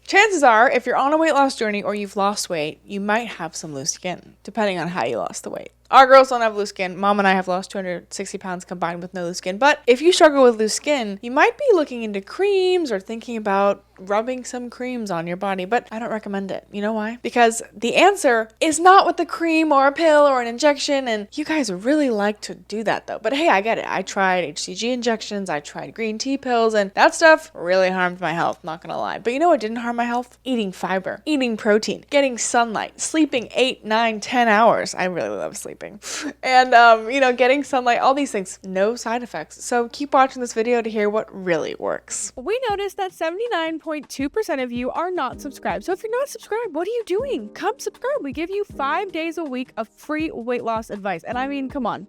Chances are, if you're on a weight loss journey or you've lost weight, you might have some loose skin, depending on how you lost the weight. Our girls don't have loose skin. Mom and I have lost 260 pounds combined with no loose skin. But if you struggle with loose skin, you might be looking into creams or thinking about rubbing some creams on your body. But I don't recommend it. You know why? Because the answer is not with the cream or a pill or an injection. And you guys really like to do that though. But hey, I get it. I tried HCG injections. I tried green tea pills. And that stuff really harmed my health. Not gonna lie. But you know what didn't harm my health? Eating fiber, eating protein, getting sunlight, sleeping 8, 9, 10 hours. I really love sleeping. And, getting sunlight, all these things, no side effects. So keep watching this video to hear what really works. We noticed that 79.2% of you are not subscribed. So if you're not subscribed, what are you doing? Come subscribe. We give you 5 days a week of free weight loss advice. And I mean, come on,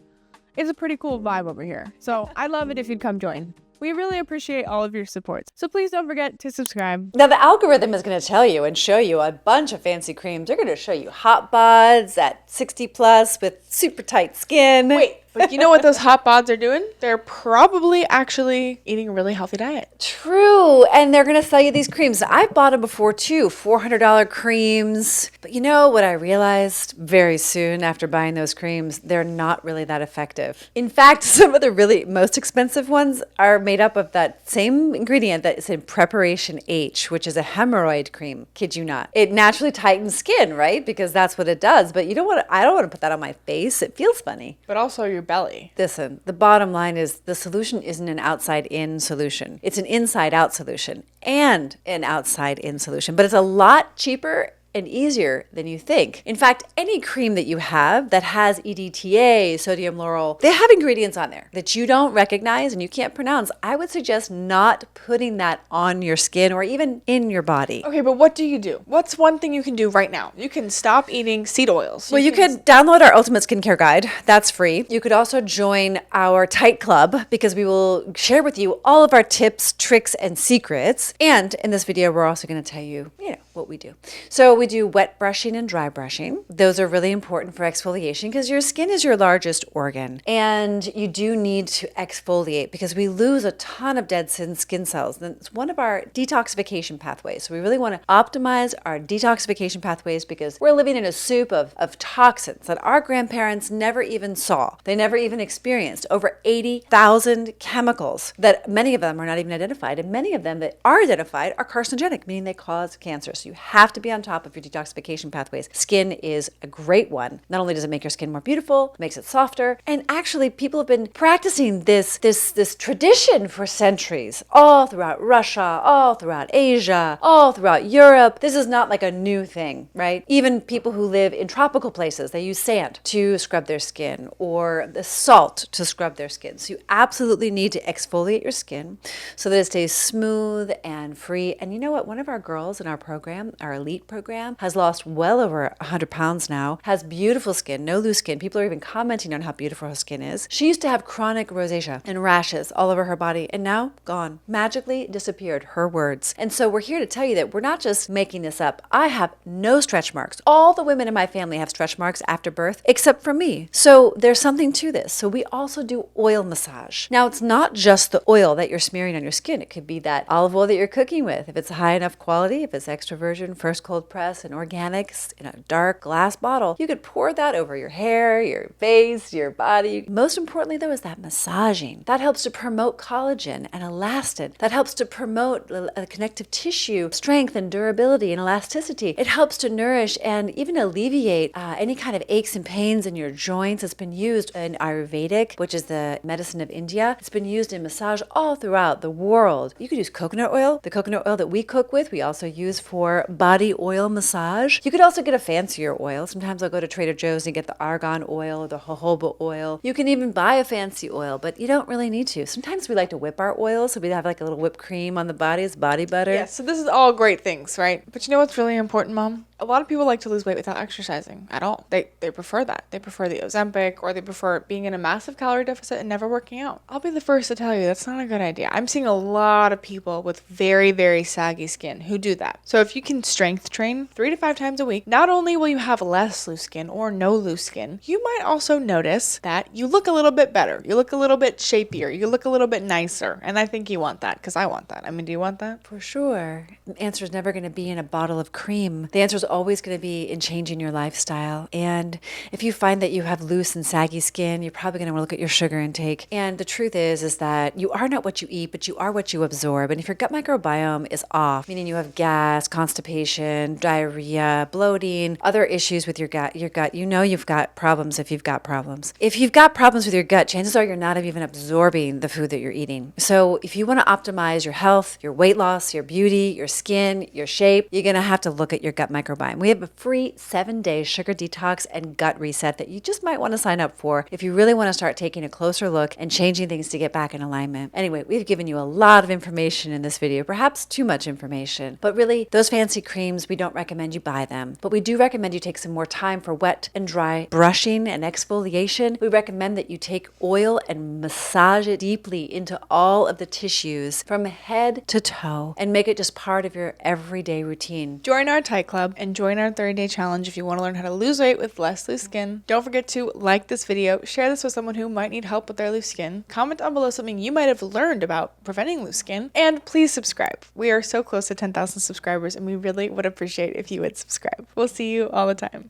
it's a pretty cool vibe over here. So I love it if you'd come join. We really appreciate all of your support. So please don't forget to subscribe. Now the algorithm is going to tell you and show you a bunch of fancy creams. They're going to show you hot bods at 60 plus with super tight skin. Wait, but you know what those hot bods are doing? They're probably actually eating a really healthy diet. True, and they're going to sell you these creams. I've bought them before too, $400 creams. But you know what I realized very soon after buying those creams? They're not really that effective. In fact, some of the really most expensive ones are made up of that same ingredient that is in Preparation H, which is a hemorrhoid cream. Kid you not. It naturally tightens skin, right? Because that's what it does. But you don't want to, I don't want to put that on my face. It feels funny. But also your belly. Listen, the bottom line is the solution isn't an outside-in solution. It's an inside-out solution and an outside-in solution. But it's a lot cheaper and easier than you think. In fact, any cream that you have that has EDTA, sodium lauryl, they have ingredients on there that you don't recognize and you can't pronounce. I would suggest not putting that on your skin or even in your body. Okay, but what do you do? What's one thing you can do right now? You can stop eating seed oils. Well, you could download our Ultimate Skincare Guide. That's free. You could also join our Tight Club because we will share with you all of our tips, tricks, and secrets. And in this video, we're also going to tell you, what we do. So we do wet brushing and dry brushing. Those are really important for exfoliation because your skin is your largest organ. And you do need to exfoliate because we lose a ton of dead skin cells. And it's one of our detoxification pathways. So we really want to optimize our detoxification pathways because we're living in a soup of toxins that our grandparents never even saw. They never even experienced. Over 80,000 chemicals that many of them are not even identified. And many of them that are identified are carcinogenic, meaning they cause cancer. So you have to be on top of your detoxification pathways. Skin is a great one. Not only does it make your skin more beautiful, it makes it softer, and actually people have been practicing this tradition for centuries, all throughout Russia, all throughout Asia, all throughout Europe. This is not like a new thing, right? Even people who live in tropical places, they use sand to scrub their skin or the salt to scrub their skin. So you absolutely need to exfoliate your skin so that it stays smooth and free. And you know what? One of our girls in our program, our elite program, has lost well over 100 pounds now, has beautiful skin, no loose skin. People are even commenting on how beautiful her skin is. She used to have chronic rosacea and rashes all over her body, and now gone. Magically disappeared, her words. And so we're here to tell you that we're not just making this up. I have no stretch marks. All the women in my family have stretch marks after birth, except for me. So there's something to this. So we also do oil massage. Now, it's not just the oil that you're smearing on your skin. It could be that olive oil that you're cooking with. If it's high enough quality, if it's extra virgin, first cold press, and organics in a dark glass bottle, you could pour that over your hair, your face, your body. Most importantly, though, is that massaging. That helps to promote collagen and elastin. That helps to promote connective tissue strength and durability and elasticity. It helps to nourish and even alleviate any kind of aches and pains in your joints. It's been used in Ayurvedic, which is the medicine of India. It's been used in massage all throughout the world. You could use coconut oil. The coconut oil that we cook with, we also use for body oil massage. You could also get a fancier oil. Sometimes I'll go to Trader Joe's and get the argan oil or the jojoba oil. You can even buy a fancy oil, but you don't really need to. Sometimes we like to whip our oils, so we have like a little whipped cream on the body as body butter. Yeah, so this is all great things, right? But you know what's really important, Mom? A lot of people like to lose weight without exercising at all. They prefer that. They prefer the Ozempic, or they prefer being in a massive calorie deficit and never working out. I'll be the first to tell you that's not a good idea. I'm seeing a lot of people with very, very saggy skin who do that. So if you can strength train 3 to 5 times a week, not only will you have less loose skin or no loose skin, you might also notice that you look a little bit better. You look a little bit shapier. You look a little bit nicer. And I think you want that, because I want that. I mean, do you want that? For sure. The answer is never going to be in a bottle of cream. The answer is always going to be in changing your lifestyle. And if you find that you have loose and saggy skin, you're probably going to look at your sugar intake. And the truth is that you are not what you eat, but you are what you absorb. And if your gut microbiome is off, meaning you have gas, constipation, diarrhea, bloating, other issues with your gut, you know you've got problems if you've got problems. If you've got problems with your gut, chances are you're not even absorbing the food that you're eating. So if you want to optimize your health, your weight loss, your beauty, your skin, your shape, you're going to have to look at your gut microbiome. We have a free 7-day sugar detox and gut reset that you just might want to sign up for if you really want to start taking a closer look and changing things to get back in alignment. Anyway, we've given you a lot of information in this video, perhaps too much information, but really those fancy creams, we don't recommend you buy them, but we do recommend you take some more time for wet and dry brushing and exfoliation. We recommend that you take oil and massage it deeply into all of the tissues from head to toe and make it just part of your everyday routine. Join our Tight Club and join our 30-day challenge if you want to learn how to lose weight with less loose skin. Don't forget to like this video, share this with someone who might need help with their loose skin, comment down below something you might have learned about preventing loose skin, and please subscribe. We are so close to 10,000 subscribers and we really would appreciate if you would subscribe. We'll see you all the time.